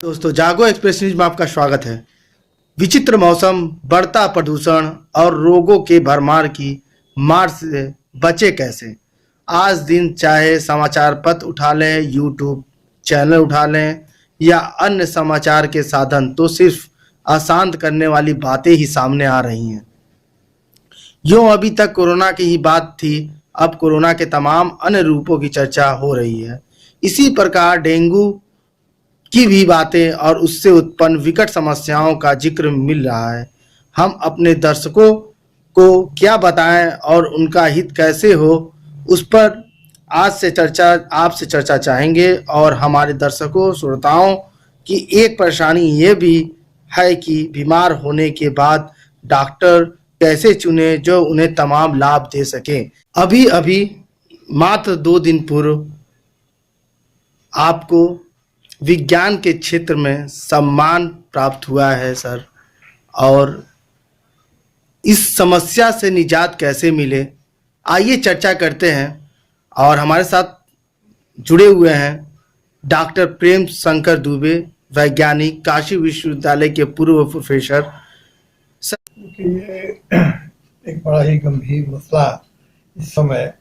दोस्तों, जागो express news में आपका स्वागत है। विचित्र मौसम, बढ़ता प्रदूषण और रोगों के भरमार की मार से बचे कैसे? आज दिन चाहे समाचार पत्र उठा लें, यूट्यूब चैनल उठा लें या अन्य समाचार के साधन, तो सिर्फ अशांत करने वाली बातें ही सामने आ रही हैं। यूं अभी तक कोरोना की ही बात थी, अब कोरोना के तमाम अन्य रूपों की चर्चा हो रही है। इसी प्रकार डेंगू की भी बातें और उससे उत्पन्न विकट समस्याओं का जिक्र मिल रहा है। हम अपने दर्शकों को क्या बताएं और उनका हित कैसे हो, उस पर आज से चर्चा आपसे चर्चा चाहेंगे। और हमारे दर्शकों श्रोताओं की एक परेशानी ये भी है कि बीमार होने के बाद डॉक्टर कैसे चुने जो उन्हें तमाम लाभ दे सके। अभी अभी मात्र 2 दिन पूर्व आपको विज्ञान के क्षेत्र में सम्मान प्राप्त हुआ है सर, और इस समस्या से निजात कैसे मिले, आइए चर्चा करते हैं। और हमारे साथ जुड़े हुए हैं डॉक्टर प्रेम शंकर दुबे, वैज्ञानिक, काशी विश्वविद्यालय के पूर्व प्रोफेसर। कि ये एक बड़ा ही गंभीर मसला इस समय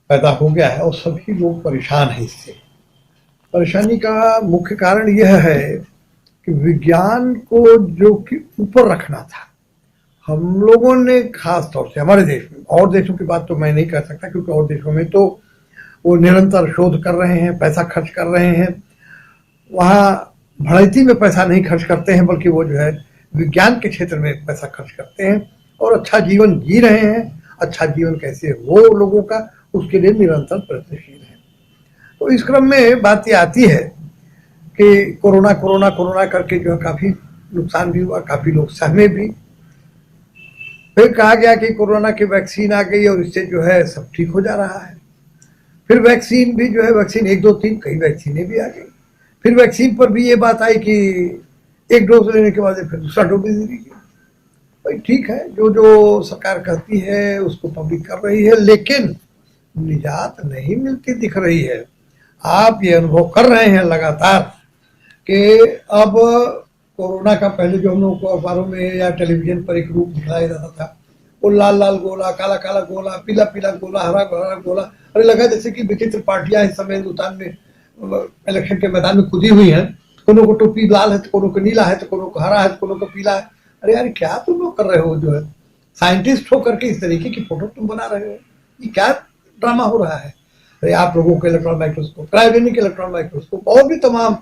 पैदा हो गया है और सभी लोग परेशान हैं इससे। परेशानी का मुख्य कारण यह है कि विज्ञान को जो कि ऊपर रखना था, हम लोगों ने खास तौर से हमारे देश में, और देशों की बात तो मैं नहीं कर सकता क्योंकि और देशों में तो वो निरंतर शोध कर रहे हैं, पैसा खर्च कर रहे हैं, वहाँ भड़ैती में पैसा नहीं खर्च करते हैं, बल्कि वो जो है विज्ञान के क्षेत्र में पैसा खर्च करते हैं और अच्छा जीवन जी रहे हैं। अच्छा जीवन कैसे हो लोगों का, उसके लिए निरंतर प्रयत्नशील है। तो इस क्रम में बात ये आती है कि कोरोना कोरोना कोरोना करके जो है काफ़ी नुकसान भी हुआ, काफ़ी लोग सहमे भी। फिर कहा गया कि कोरोना की वैक्सीन आ गई और इससे जो है सब ठीक हो जा रहा है। फिर वैक्सीन भी जो है, वैक्सीन 1 2 3 कई वैक्सीनें भी आ गई। फिर वैक्सीन पर भी ये बात आई कि 1 डोज लेने के बाद फिर दूसरा डोज भी दे दी। भाई ठीक है, जो जो सरकार कहती है उसको पब्लिक कर रही है, लेकिन निजात नहीं मिलती दिख रही है। आप ये अनुभव कर रहे हैं लगातार कि अब कोरोना का पहले जो हम लोगों को अखबारों में या टेलीविजन पर एक रूप दिखाया जाता था, वो लाल लाल गोला, काला काला गोला, पीला पीला गोला, हरा हरा गोला, अरे लगा जैसे कि विचित्र पार्टियां इस समय हिंदुस्तान में इलेक्शन के मैदान में खुदी हुई हैं। कोनो को टोपी लाल है तो कोनो को नीला है, तो कोनो को हरा है तो कोनो को पीला है। अरे यार क्या तुम लोग कर रहे हो? जो है साइंटिस्ट हो करके इस तरीके की फोटो तुम बना रहे हो, ये क्या ड्रामा हो रहा है? अरे आप लोगों को electron microscope, cryogenic electron microscope और भी तमाम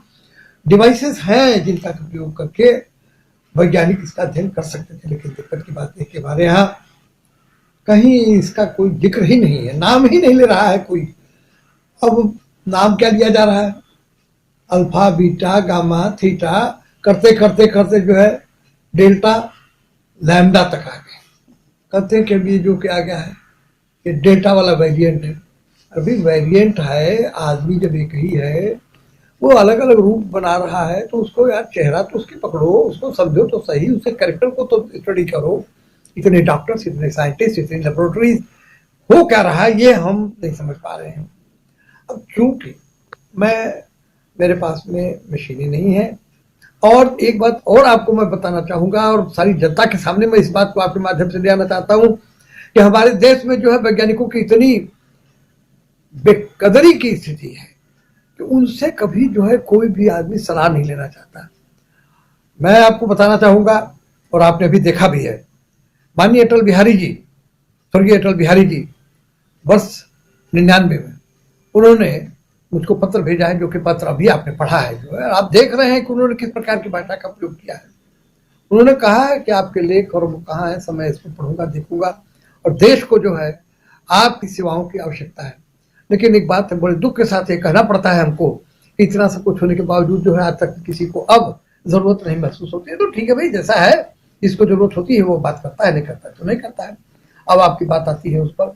डिवाइसेस हैं जिनका उपयोग करके वैज्ञानिक इसका अध्ययन कर सकते थे, लेकिन दिक्कत की बात है कि हमारे यहाँ कहीं इसका कोई जिक्र ही नहीं है, नाम ही नहीं ले रहा है कोई। अब नाम क्या लिया जा रहा है? अल्फा, बीटा, गामा, थीटा करते करते करते जो है डेल्टा, लैम्डा तक आ गए। कहते हैं कि अभी जो कि आ गया है कि डेल्टा वाला वेरिएंट है। अभी वेरिएंट है, आदमी जब एक ही है, वो अलग अलग रूप बना रहा है, तो उसको यार चेहरा तो उसकी पकड़ो, उसको समझो तो सही, उसके कैरेक्टर को तो स्टडी करो। इतने डॉक्टर्स, इतने साइंटिस्ट, इतनी लेबोरेटरीज, हो क्या रहा है ये हम नहीं समझ पा रहे हैं। अब चूंकि मेरे पास में मशीनें नहीं है, और एक बात और आपको मैं बताना चाहूंगा और सारी जनता के सामने मैं इस बात को आपके माध्यम से ले आना चाहता हूं कि हमारे देश में जो है वैज्ञानिकों की इतनी बेकदरी की स्थिति है कि उनसे कभी जो है कोई भी आदमी सलाह नहीं लेना चाहता। मैं आपको बताना चाहूंगा, और आपने अभी देखा भी है, माननीय अटल बिहारी जी, स्वर्गीय अटल बिहारी जी, वर्ष 99 में उन्होंने मुझको पत्र भेजा है, जो कि पत्र अभी आपने पढ़ा है, जो है आप देख रहे हैं कि उन्होंने किस प्रकार की भाषा का प्रयोग किया है। उन्होंने कहा है कि आपके लेख और वो कहाँ है, समय इसको पढ़ूंगा, देखूंगा, और देश को जो है आपकी सेवाओं की आवश्यकता है। लेकिन एक बात है, बड़े दुख के साथ ये कहना पड़ता है हमको कि इतना सब कुछ होने के बावजूद जो है आज तक किसी को अब जरूरत नहीं महसूस होती है। तो ठीक है भाई, जैसा है, जिसको जरूरत होती है वो बात करता है, नहीं करता है तो नहीं करता है। अब आपकी बात आती है उस पर,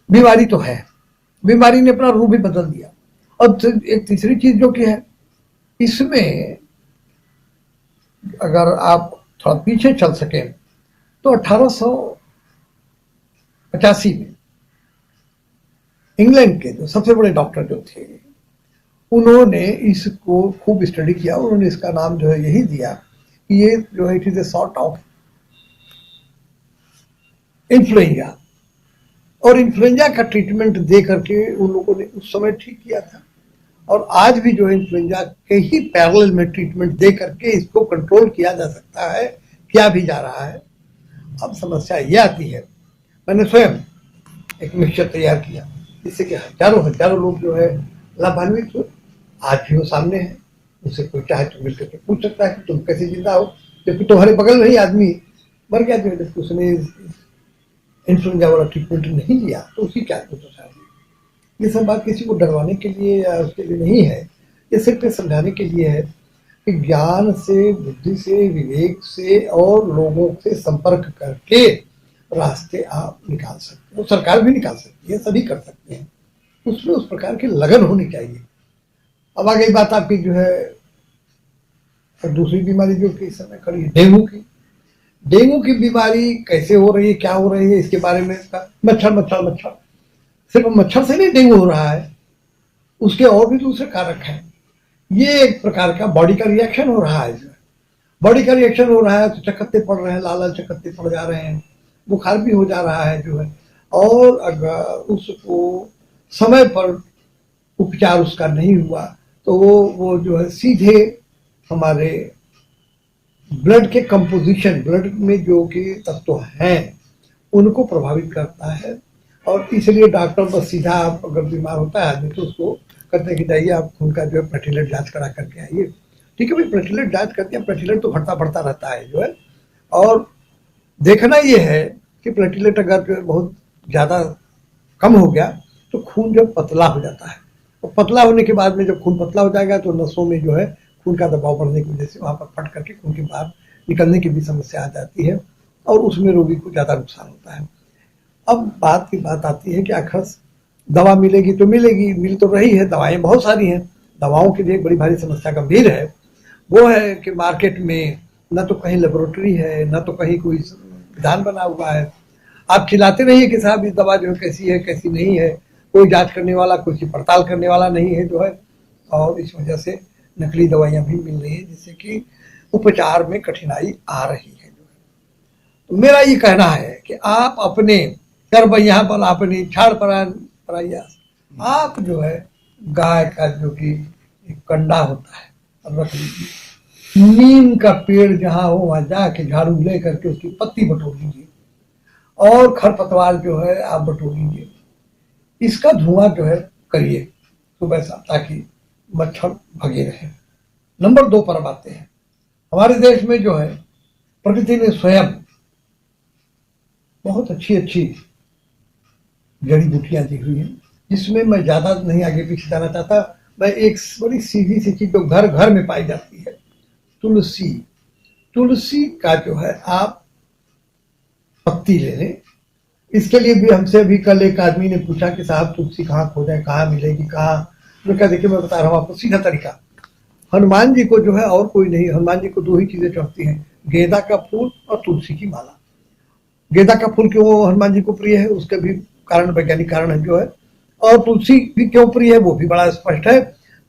बीमारी तो है, बीमारी ने अपना रूप भी बदल दिया। और एक तीसरी चीज जो कि है, इसमें अगर आप थोड़ा पीछे चल सके तो 1885 में इंग्लैंड के जो सबसे बड़े डॉक्टर जो थे, उन्होंने इसको खूब स्टडी किया। उन्होंने इसका नाम जो है यही दिया कि ये जो है it is a sort of influenza, और इन्फ्लुएंजा का ट्रीटमेंट दे करके उन लोगों ने उस समय ठीक किया था। और आज भी जो है इन्फ्लुएंजा के ही पैरेलल में ट्रीटमेंट दे करके इसको कंट्रोल किया जा सकता है, किया भी जा रहा है। अब समस्या ये आती है, मैंने स्वयं एक मिक्सचर तैयार किया जिससे कि हजारों लोग जो है लाभान्वित हुए। आज भी वो सामने है, उससे कोई चाहे तो मिलकर के पूछ सकता है कि तुम कैसे जिंदा हो, जबकि तुम्हारे बगल में ही आदमी मर गया जो है, जबकि उसने इन्फ्लुएंजा वाला ट्रीटमेंट नहीं लिया तो उसकी क्या सोचा। ये सब बात किसी को डरवाने के लिए या उसके लिए नहीं है, ये सिर्फ समझाने के लिए है कि ज्ञान से, बुद्धि से, विवेक से और लोगों से संपर्क करके रास्ते आप निकाल सकते हो। सरकार भी निकाल सकती है, सभी कर सकते हैं, उसमें उस प्रकार की लगन होनी चाहिए। अब आ गई बात आपकी जो है दूसरी बीमारी जो कि इस समय खड़ी है, डेंगू की। डेंगू की बीमारी कैसे हो रही है, क्या हो रही है, इसके बारे में मच्छर सिर्फ मच्छर से नहीं डेंगू हो रहा है, उसके और भी दूसरे कारक हैं। ये एक प्रकार का बॉडी का रिएक्शन हो रहा है। बॉडी का रिएक्शन हो रहा है तो चकत्ते पड़ रहे हैं, लाल चकत्ते पड़ जा रहे हैं, बुखार भी हो जा रहा है जो है। और अगर उसको समय पर उपचार उसका नहीं हुआ तो वो जो है सीधे हमारे ब्लड के कंपोजिशन, ब्लड में जो कि तत्व हैं उनको प्रभावित करता है। और इसलिए डॉक्टर बस सीधा, आप अगर बीमार होता है आदमी तो उसको कहते हैं कि जाइए आप खून का जो है प्लेटलेट जांच करा करके आइए। ठीक है भाई, प्लेटलेट जांच करते हैं, प्लेटलेट तो बढ़ता रहता है जो है। और देखना ये है कि प्लेटलेट अगर जो है बहुत ज़्यादा कम हो गया तो खून जो पतला हो जाता है, और पतला होने के बाद में जब खून पतला हो जाएगा तो नसों में जो है खून का दबाव बढ़ने की वजह से वहाँ पर फट करके खून के बाहर निकलने की भी समस्या आ जाती है, और उसमें रोगी को ज़्यादा नुकसान होता है। अब बात की बात आती है कि आखिर दवा मिलेगी तो मिलेगी, मिल तो रही है, दवाएं बहुत सारी हैं। दवाओं की भी एक बड़ी भारी समस्या गंभीर है, वो है कि मार्केट में न तो कहीं लेबोरेटरी है, न तो कहीं कोई विधान बना हुआ है। आप खिलाते रहिए कि साहब ये दवा जो है कैसी है कैसी नहीं है, कोई जांच करने वाला, कोई पड़ताल करने वाला नहीं है जो है। और इस वजह से नकली दवाइयाँ भी मिल रही है जिससे कि उपचार में कठिनाई आ रही है। तो मेरा ये कहना है कि आप अपने कर यहाँ पर अपनी छाड़ पराइया, आप जो है गाय का जो कि कंडा होता है रख लीजिए, नीम का पेड़ जहाँ हो वहाँ जाके झाड़ू ले करके उसकी पत्ती बटोर लीजिए, और खरपतवार जो है आप बटोर लीजिए। इसका धुआं जो है करिए सुबह शाम, ताकि मच्छर भगे रहे। नंबर 2 पर आते हैं। हमारे देश में जो है प्रकृति ने स्वयं बहुत अच्छी जड़ी बूटियां दी हुई हैं, जिसमें मैं ज्यादा नहीं आगे पीछे जाना चाहता। मैं एक बड़ी सीधी सी चीज जो घर घर में पाई जाती है, तुलसी। तुलसी का जो है आप पत्ती ले लें। इसके लिए भी हमसे अभी कल एक आदमी ने पूछा कि साहब तुलसी कहाँ खोजें, कहाँ मिलेगी, कहाँ। मैं कहा देखिए, मैं बता रहा हूँ आपको सीधा तरीका। हनुमान जी को जो है और कोई नहीं, हनुमान जी को 2 ही चीजें चढ़ती हैं, गेंदा का फूल और तुलसी की माला। गेंदा का फूल क्यों हनुमान जी को प्रिय है, उसके भी कारण, वैज्ञानिक कारण है जो है। और तुलसी भी क्यों प्रिय है वो भी बड़ा स्पष्ट है।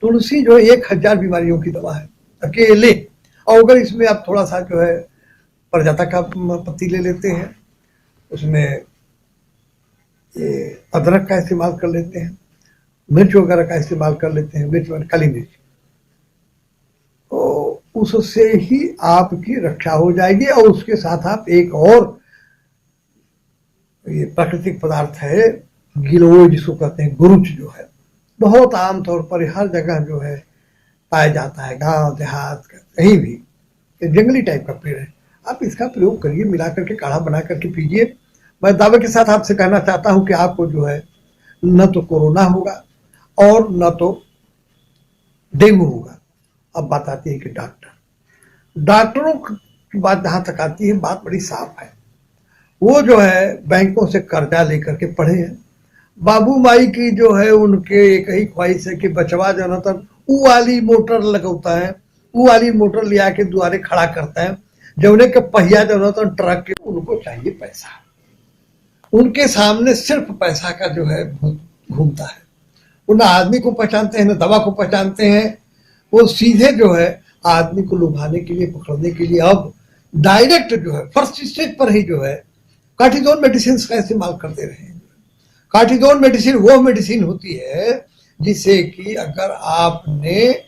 तुलसी जो है 1000 बीमारियों की दवा है अकेले। और अगर इसमें आप थोड़ा सा जो है परजाता का पत्ती ले लेते हैं, उसमें ये अदरक का इस्तेमाल कर लेते हैं, मिर्च वगैरह का इस्तेमाल कर लेते हैं, मिर्च काली मिर्च, तो उससे ही आपकी रक्षा हो जाएगी। और उसके साथ आप एक और ये प्राकृतिक पदार्थ है गिलोय, जिसको कहते हैं गुरुच, जो है बहुत आमतौर पर हर जगह जो है पाया जाता है, गांव देहात कहीं भी। जंगली टाइप का पेड़ है, आप इसका प्रयोग करिए, मिला करके काढ़ा बना करके पीजिए। मैं दावे के साथ आपसे कहना चाहता हूं कि आपको जो है न तो कोरोना होगा और न तो डेंगू होगा। अब बात आती है कि डॉक्टरों की बात जहां तक आती है, बात बड़ी साफ है। वो जो है बैंकों से कर्जा लेकर के पढ़े हैं। बाबू माई की जो है उनके एक ही ख्वाहिश है कि बचवा जो ना तन ऊ वाली मोटर लगता है, ऊ वाली मोटर लिया के दुआरे खड़ा करता है, जौने के पहिया जो ना तन ट्रक के, उनको चाहिए पैसा। उनके सामने सिर्फ पैसा का जो है घूमता है। वो ना आदमी को पहचानते हैं ना दवा को पहचानते हैं। वो सीधे जो है आदमी को लुभाने के लिए, पकड़ने के लिए अब डायरेक्ट जो है फर्स्ट स्टेज पर ही जो है कार्टिजोन मेडिसिन का इस्तेमाल कर दे रहे हैं। कार्टिजोन मेडिसिन वो मेडिसिन होती है जिससे कि अगर आपने,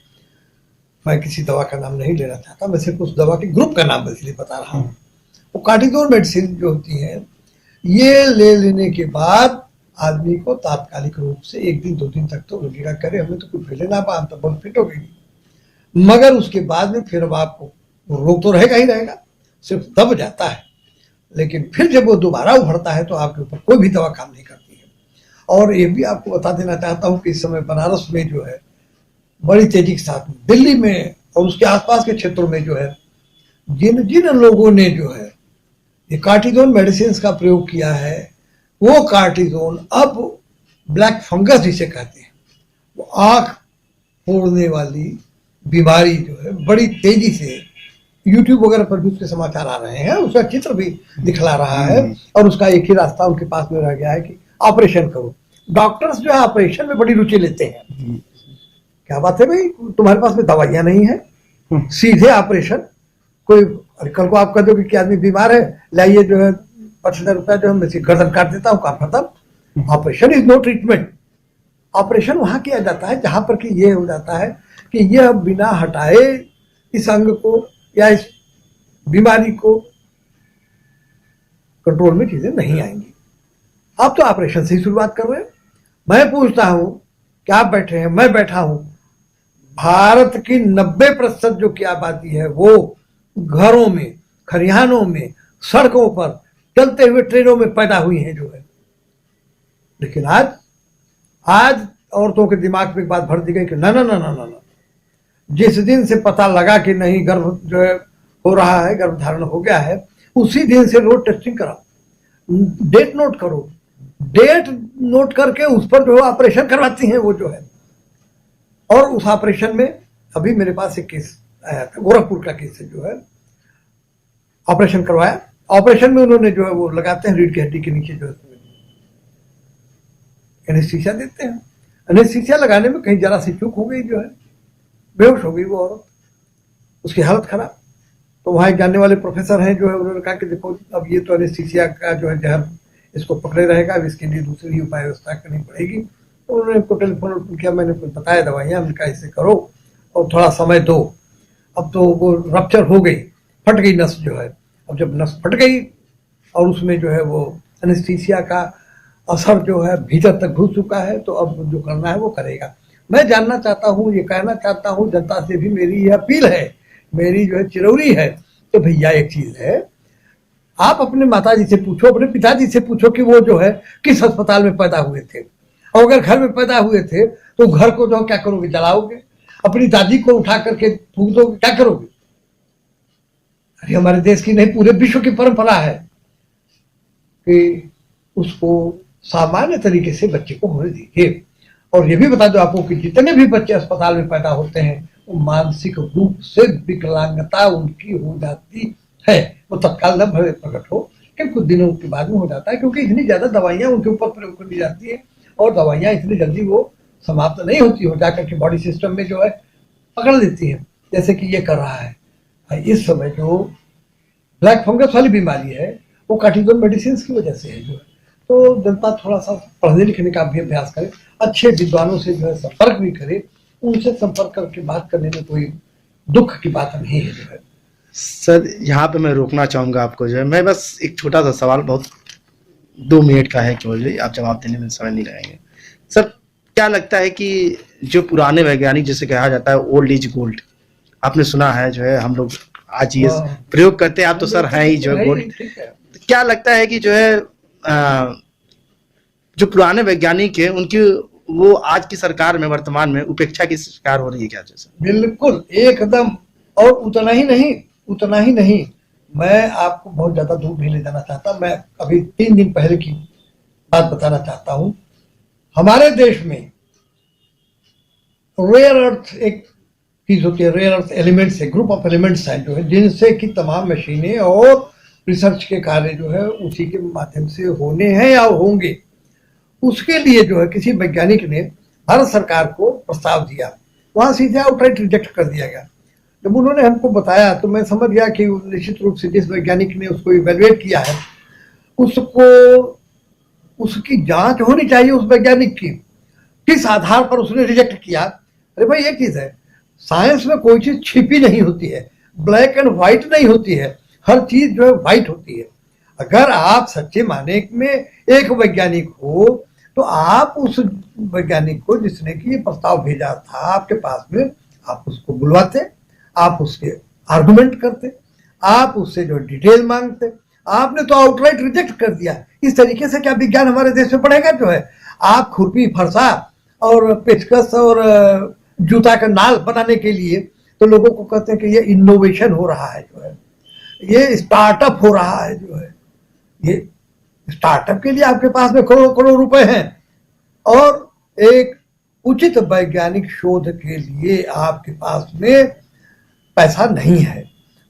मैं किसी दवा का नाम नहीं लेना चाहता, मैं सिर्फ उस दवा के ग्रुप का नाम इसलिए बता रहा हूँ। वो कार्टिजोन मेडिसिन जो होती है ये ले लेने के बाद आदमी को तात्कालिक रूप से 1 दिन 2 दिन तक तो लगेगा, करे हमें तो कुछ फैले ना पान तो बहुत फिट हो गई, मगर उसके बाद में फिर अब आपको रोग तो रहेगा ही रहेगा, सिर्फ दब जाता है। लेकिन फिर जब वो दोबारा उभरता है तो आपके ऊपर कोई भी दवा काम नहीं करती है। और ये भी आपको बता देना चाहता हूँ कि इस समय बनारस में जो है बड़ी तेजी के साथ, दिल्ली में और उसके आसपास के क्षेत्रों में जो है जिन जिन लोगों ने जो है ये कार्टिजोन मेडिसिन का प्रयोग किया है, वो कार्टिजोन अब ब्लैक फंगस जिसे कहते हैं, वो आंख फोड़ने वाली बीमारी जो है बड़ी तेजी से यूट्यूब वगैरह पर भी उसके समाचार आ रहे हैं, उसका चित्र भी दिखला रहा है। और उसका एक ही रास्ता उनके पास में रह गया है कि ऑपरेशन करो। डॉक्टर्स जो है ऑपरेशन में बड़ी रुचि लेते हैं। क्या बात है भाई, तुम्हारे पास में दवाइयां नहीं है, सीधे ऑपरेशन। कोई कल को आप कह दो कि आदमी बीमार है, लाइए जो है 50,000 रुपया जो है मैं गर्दन काट देता हूँ, काम खत्म। Operation is no treatment. Operation वहां किया जाता है जहां पर कि ये हो जाता है कि यह बिना हटाए इस अंग को या इस बीमारी को कंट्रोल में चीजें नहीं आएंगी। आप तो ऑपरेशन से ही शुरुआत कर रहे हैं। मैं पूछता हूं कि आप बैठे हैं, मैं बैठा हूं, भारत की 90% जो की आबादी है वो घरों में, खरिहानों में, सड़कों पर, चलते हुए ट्रेनों में पैदा हुई है जो है। लेकिन आज औरतों के दिमाग में एक बात भर दी गई कि ना ना ना ना ना ना, जिस दिन से पता लगा कि नहीं गर्भ जो है हो रहा है, गर्भ धारण हो गया है, उसी दिन से रोज टेस्टिंग कराओ, डेट नोट करो, डेट नोट करके उस पर जो है ऑपरेशन करवाती हैं वो जो है। और उस ऑपरेशन में अभी मेरे पास एक केस आया था, गोरखपुर का केस है जो है, ऑपरेशन करवाया। ऑपरेशन में उन्होंने जो है वो लगाते हैं रीढ़ की हड्डी के नीचे जो है एनेस्थीसिया देते हैं। एनेस्थीसिया लगाने में कहीं जरा सी चूक हो गई जो है, बेहोश हो गई वो औरत, उसकी हालत खराब। तो वहाँ एक जानने वाले प्रोफेसर हैं जो है, उन्होंने कहा कि देखो अब ये तो एनेस्थीसिया का जो है जहर इसको पकड़े रहेगा, अब इसके लिए दूसरी उपाय व्यवस्था करनी पड़ेगी। तो उन्होंने हमको टेलीफोन किया, मैंने कुछ बताया दवाइयाँ, हमने कहा इसे करो और थोड़ा समय दो। अब तो वो रप्चर हो गई, फट गई नस जो है। अब जब नस फट गई और उसमें जो है वो एनेस्थीसिया का असर जो है भीतर तक घुस चुका है, तो अब जो करना है वो करेगा। मैं जानना चाहता हूँ, ये कहना चाहता हूँ, जनता से भी मेरी ये अपील है, मेरी जो है चिरौरी है कि भैया एक चीज है, आप अपने माताजी से पूछो, अपने पिताजी से पूछो कि वो जो है किस अस्पताल में पैदा हुए थे, और अगर घर में पैदा हुए थे तो घर को जो क्या करोगे, जलाओगे? अपनी दादी को उठा करके फूंक दोगे, क्या करोगे? अरे हमारे देश की नहीं, पूरे विश्व की परंपरा है कि उसको सामान्य तरीके से बच्चे को होने दीजिए। और ये भी बता दो आपको कि जितने भी बच्चे अस्पताल में पैदा होते हैं वो मानसिक रूप से विकलांगता उनकी हो जाती है। वो तत्काल न भले प्रकट हो, कि कुछ दिनों के बाद में हो जाता है, क्योंकि इतनी ज्यादा दवाइयां उनके ऊपर प्रयोग कर दी जाती है और दवाइयां इतनी जल्दी वो समाप्त नहीं होती, हो जाकर के बॉडी सिस्टम में जो है पकड़ लेती है, जैसे कि ये कर रहा है। इस समय जो ब्लैक फंगस वाली बीमारी है वो कार्टिजोन मेडिसिन की वजह से है जो है। तो जनता थोड़ा सा पढ़ने लिखने का भी अभ्यास करे, अच्छे विद्वानों से जो है संपर्क भी करे, उनसे संपर्क करके बात करने में कोई दुख की बात नहीं है जो है। सर यहाँ पे मैं रोकना चाहूँगा आपको जो है, मैं बस एक छोटा सा सवाल, बहुत 2 मिनट का है केवल, आप जवाब देने में समय नहीं लगाएंगे। सर क्या लगता है कि जो पुराने वैज्ञानिक जिसे कहा जाता है ओल्ड इज गोल्ड, आपने सुना है जो है, हम लोग आज ये प्रयोग करते हैं, आप तो सर हैं ही जो है गोल्ड। क्या लगता है कि जो है जो पुराने वैज्ञानिक है उनकी वो आज की सरकार में, वर्तमान में उपेक्षा की शिकार हो रही है क्या? जैसे बिल्कुल एकदम। और उतना ही नहीं, मैं आपको बहुत ज्यादा दूर नहीं ले जाना चाहता। मैं अभी 3 दिन पहले की बात बताना चाहता हूं। हमारे देश में रेयर अर्थ एक चीज होती है, रेयर अर्थ एलिमेंट्स है, ग्रुप ऑफ एलिमेंट्स है जो है, जिनसे कि तमाम मशीनें और रिसर्च के कार्य जो है उसी के माध्यम से होने हैं या होंगे। उसके लिए जो है किसी वैज्ञानिक ने भारत सरकार को प्रस्ताव दिया, वहां सीधे आउटराइट रिजेक्ट कर दिया गया। जब उन्होंने हमको बताया तो मैं समझ गया कि निश्चित रूप से जिस वैज्ञानिक ने उसको इवेल्युएट किया है उसको उसकी जांच होनी चाहिए उस वैज्ञानिक की, किस आधार पर उसने रिजेक्ट किया। अरे भाई, ये चीज है, साइंस में कोई चीज छिपी नहीं होती है, ब्लैक एंड व्हाइट नहीं होती है, हर चीज जो है व्हाइट होती है। अगर आप सच्चे माने में एक वैज्ञानिक हो तो आप उस वैज्ञानिक को जिसने कि ये प्रस्ताव भेजा था आपके पास में, आप उसको बुलवाते, आप उसके आर्गुमेंट करते, आप उससे जो डिटेल मांगते। आपने तो आउटराइट रिजेक्ट कर दिया। इस तरीके से क्या विज्ञान हमारे देश में बढ़ेगा? जो है आप खुरपी फरसा और पेचकस और जूता का नाल बनाने के लिए तो लोगों को कहते हैं कि ये इनोवेशन हो रहा है, जो है ये स्टार्टअप हो रहा है, जो है ये स्टार्टअप के लिए आपके पास में करोड़ करोड़ रुपए हैं और एक उचित वैज्ञानिक शोध के लिए आपके पास में पैसा नहीं है।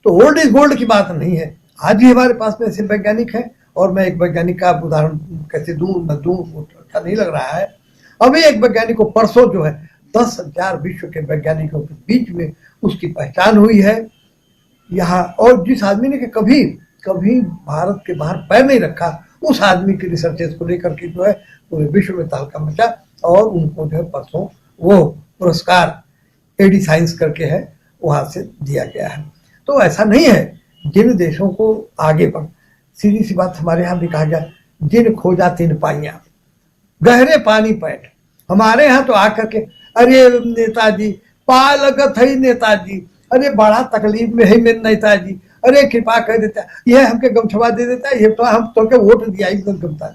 तो ओल्ड इज गोल्ड की बात नहीं है। आज भी हमारे पास में ऐसे वैज्ञानिक हैं और मैं एक वैज्ञानिक का उदाहरण कैसे दूं न दूं अच्छा नहीं लग रहा है। अभी एक वैज्ञानिक को परसों जो है 10,000 विश्व के वैज्ञानिकों के बीच में उसकी पहचान हुई है यहाँ, और जिस आदमी ने कभी कभी भारत के बाहर पैर नहीं रखा उस आदमी की रिसर्चेस को लेकर के जो है पूरे विश्व में तहलका मचा और उनको जो है परसों वो पुरस्कार एडी साइंस करके है वहां से दिया गया है। तो ऐसा नहीं है, जिन देशों को आगे बढ़, सीधी सी बात हमारे यहाँ भी कहा गया, जिन खोजा तिन पाइया, गहरे पानी पैठ। हमारे यहाँ तो आकर के अरे नेताजी पा लगत है नेताजी, अरे बड़ा तकलीफ में है मेरे नेताजी, अरे कृपा कर देता है, यह हमके गमछवा दे देता है, ये तो हम तो के वोट दिया एकदम गमता।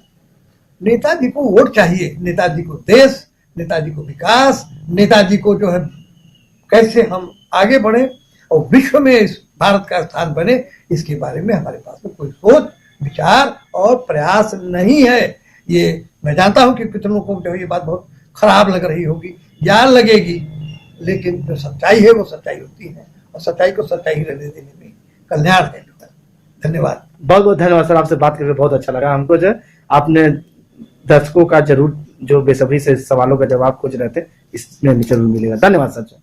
नेताजी को वोट चाहिए, नेताजी को देश, नेताजी को विकास, नेताजी को जो है कैसे हम आगे बढ़े और विश्व में इस भारत का स्थान बने, इसके बारे में हमारे पास में कोई सोच विचार और प्रयास नहीं है। ये मैं जानता हूं कि कितनों को जो ये बात बहुत खराब लग रही होगी या लगेगी, लेकिन जो सच्चाई है वो सच्चाई होती है और सच्चाई को सच्चाई रहने देने में कल्याण है। धन्यवाद, बहुत बहुत धन्यवाद सर, आपसे बात करके बहुत अच्छा लगा हमको। जो आपने दर्शकों का जरूर जो बेसब्री से सवालों का जवाब खोज रहे थे इसमें जरूर मिलेगा। धन्यवाद सर।